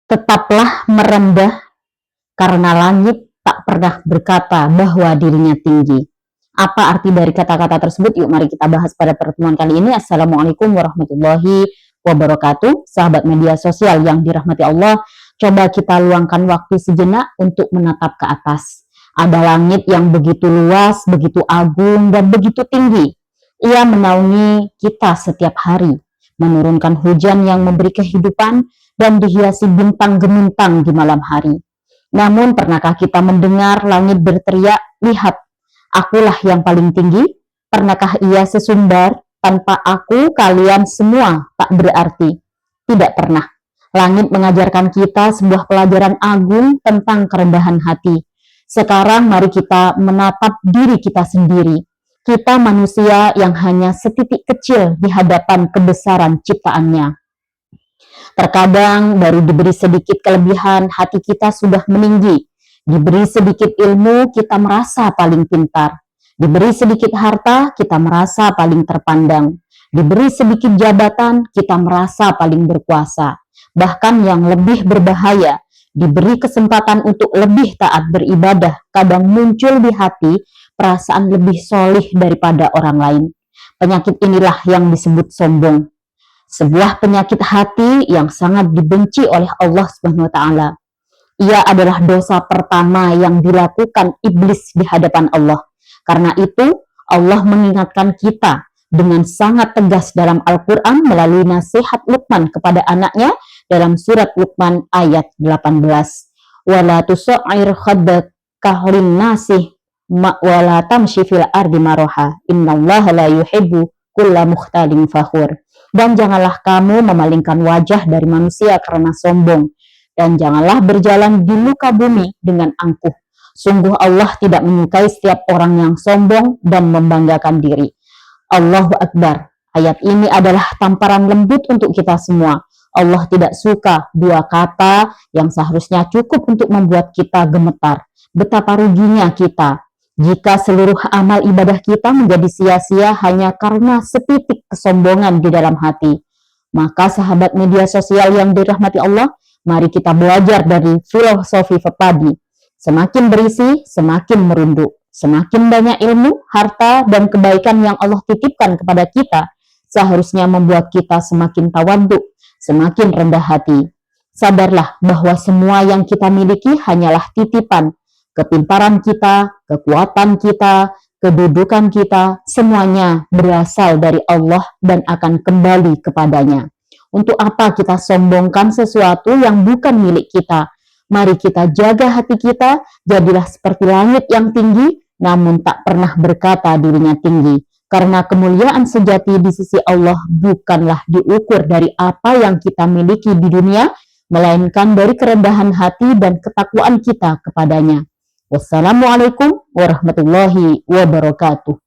Tetaplah merendah karena langit tak pernah berkata bahwa dirinya tinggi. Apa arti dari kata-kata tersebut? Yuk mari kita bahas pada pertemuan kali ini. Assalamualaikum warahmatullahi wabarakatuh. Sahabat media sosial yang dirahmati Allah, coba kita luangkan waktu sejenak untuk menatap ke atas. Ada langit yang begitu luas, begitu agung, dan begitu tinggi. Ia menaungi kita setiap hari, menurunkan hujan yang memberi kehidupan, dan dihiasi bintang gemintang di malam hari. Namun pernahkah kita mendengar langit berteriak, "Lihat, akulah yang paling tinggi"? Pernahkah ia sesumbar, "Tanpa aku kalian semua tak berarti"? Tidak pernah. Langit mengajarkan kita sebuah pelajaran agung tentang kerendahan hati. Sekarang mari kita menatap diri kita sendiri. Kita manusia yang hanya setitik kecil di hadapan kebesaran ciptaannya. Terkadang baru diberi sedikit kelebihan, hati kita sudah meninggi. Diberi sedikit ilmu, kita merasa paling pintar. Diberi sedikit harta, kita merasa paling terpandang. Diberi sedikit jabatan, kita merasa paling berkuasa. Bahkan yang lebih berbahaya, diberi kesempatan untuk lebih taat beribadah, kadang muncul di hati perasaan lebih solih daripada orang lain. Penyakit inilah yang disebut sombong. Sebuah penyakit hati yang sangat dibenci oleh Allah Subhanahu wa taala. Ia adalah dosa pertama yang dilakukan iblis di hadapan Allah. Karena itu, Allah mengingatkan kita dengan sangat tegas dalam Al-Qur'an melalui nasihat Luqman kepada anaknya dalam surat Luqman ayat 18. Wala tusa'ir khaddaka lin-nasi wala tamshi fil ardi maraha. Innallaha la yuhibbu kulla mukhtalin fakhur. Dan janganlah kamu memalingkan wajah dari manusia karena sombong. Dan janganlah berjalan di muka bumi dengan angkuh. Sungguh Allah tidak menyukai setiap orang yang sombong dan membanggakan diri. Allahu Akbar. Ayat ini adalah tamparan lembut untuk kita semua. Allah tidak suka dua kata yang seharusnya cukup untuk membuat kita gemetar. Betapa ruginya kita jika seluruh amal ibadah kita menjadi sia-sia hanya karena setitik kesombongan di dalam hati. Maka sahabat media sosial yang dirahmati Allah, mari kita belajar dari filosofi Fepadi. Semakin berisi, semakin merunduk. Semakin banyak ilmu, harta, dan kebaikan yang Allah titipkan kepada kita, seharusnya membuat kita semakin tawaduk, semakin rendah hati. Sadarlah bahwa semua yang kita miliki hanyalah titipan. Kepintaran kita, kekuatan kita, kedudukan kita, semuanya berasal dari Allah dan akan kembali kepadanya. Untuk apa kita sombongkan sesuatu yang bukan milik kita? Mari kita jaga hati kita, jadilah seperti langit yang tinggi, namun tak pernah berkata dirinya tinggi. Karena kemuliaan sejati di sisi Allah bukanlah diukur dari apa yang kita miliki di dunia, melainkan dari kerendahan hati dan ketakwaan kita kepadanya. Wassalamualaikum warahmatullahi wabarakatuh.